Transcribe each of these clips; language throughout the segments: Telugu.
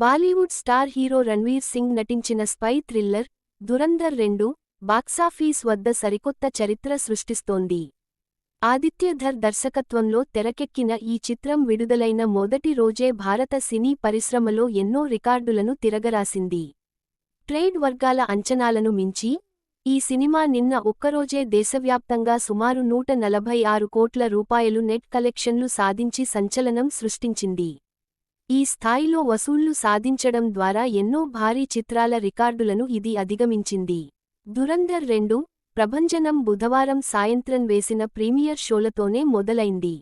బాలీవుడ్ స్టార్ హీరో రణ్వీర్ సింగ్ నటించిన స్పై థ్రిల్లర్ దురంధర్ 2 బాక్సాఫీస్ వద్ద సరికొత్త చరిత్ర సృష్టిస్తోంది. ఆదిత్య ధర్ దర్శకత్వంలో తెరకెక్కిన ఈ చిత్రం విడుదలైన మొదటి రోజే భారత సినీ పరిశ్రమలో ఎన్నో రికార్డులను తిరగరాసింది. ట్రేడ్ వర్గాల అంచనాలను మించి ఈ సినిమా నిన్న ఒక్కరోజే దేశవ్యాప్తంగా సుమారు 146 కోట్ల రూపాయలు నెట్ కలెక్షన్లు సాధించి సంచలనం సృష్టించింది. ఈ స్థాయిలో వసూళ్లు సాధించడం ద్వారా ఎన్నో భారీ చిత్రాల రికార్డులను ఇది అధిగమించింది. దురంధర్ 2 ప్రభంజనం బుధవారం సాయంత్రం వేసిన ప్రీమియర్ షోలతోనే మొదలైంది.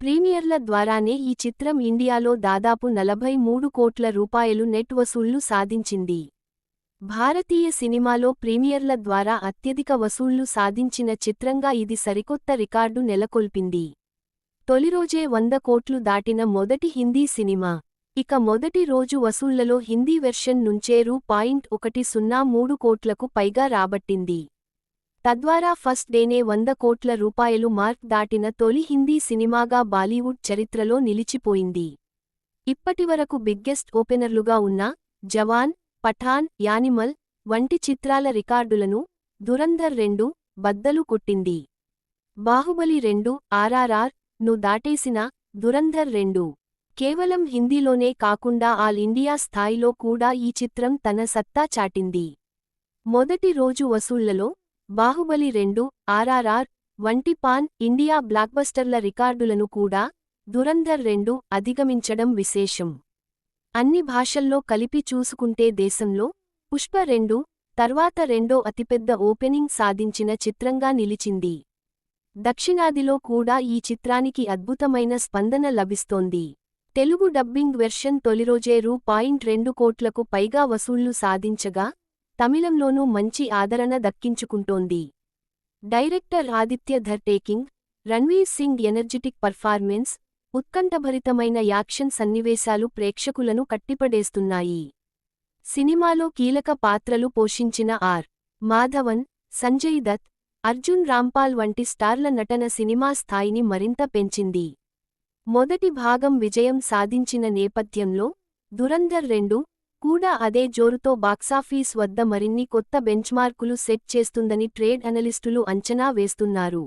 ప్రీమియర్ల ద్వారానే ఈ చిత్రం ఇండియాలో దాదాపు 43 కోట్ల రూపాయలు నెట్ వసూళ్లు సాధించింది. భారతీయ సినిమాలో ప్రీమియర్ల ద్వారా అత్యధిక వసూళ్లు సాధించిన చిత్రంగా ఇది సరికొత్త రికార్డు నెలకొల్పింది. తొలిరోజే 100 కోట్లు దాటిన మొదటి హిందీ సినిమా. ఇక మొదటి రోజు వసూళ్లలో హిందీ వెర్షన్ నుంచే రూ.103 కోట్లకు పైగా రాబట్టింది. తద్వారా ఫస్ట్ డేనే 100 కోట్ల రూపాయలు మార్క్ దాటిన తొలి హిందీ సినిమాగా బాలీవుడ్ చరిత్రలో నిలిచిపోయింది. ఇప్పటివరకు బిగ్గెస్ట్ ఓపెనర్లుగా ఉన్న జవాన్, పఠాన్, యానిమల్ వంటి చిత్రాల రికార్డులను దురంధర్ 2 బద్దలు కొట్టింది. బాహుబలి 2 RRR ను దాటేసిన దురంధర్ 2 కేవలం హిందీలోనే కాకుండా ఆల్ ఇండియా స్థాయిలో కూడా ఈ చిత్రం తన సత్తా చాటింది. మొదటి రోజు వసూళ్లలో బాహుబలి 2 RRR వంటి పాన్ ఇండియా బ్లాక్బస్టర్ల రికార్డులను కూడా దురంధర్ 2 అధిగమించడం విశేషం. అన్ని భాషల్లో కలిపి చూసుకుంటే దేశంలో పుష్ప 2 తర్వాత రెండో అతిపెద్ద ఓపెనింగ్ సాధించిన చిత్రంగా నిలిచింది. దక్షిణాదిలో కూడా ఈ చిత్రానికి అద్భుతమైన స్పందన లభిస్తోంది. తెలుగు డబ్బింగ్ వెర్షన్ తొలిరోజే రూ.2 కోట్లకు పైగా వసూళ్లు సాధించగా తమిళంలోనూ మంచి ఆదరణ దక్కించుకుంటోంది. Director Aditya Dhar taking, Ranveer Singh energetic performance, ఉత్కంఠభరితమైన యాక్షన్ సన్నివేశాలు ప్రేక్షకులను కట్టిపడేస్తున్నాయి. సినిమాలో కీలక పాత్రలు పోషించిన ఆర్. మాధవన్, సంజయ్ దత్, అర్జున్ రాంపాల్ వంటి స్టార్ల నటన సినిమా స్థాయిని మరింత పెంచింది. మొదటి భాగం విజయం సాధించిన నేపథ్యంలో దురంధర్ 2 కూడా అదే జోరుతో బాక్సాఫీస్ వద్ద మరిన్ని కొత్త బెంచ్మార్కులు సెట్ చేస్తుందని ట్రేడ్ అనలిస్టులు అంచనా వేస్తున్నారు.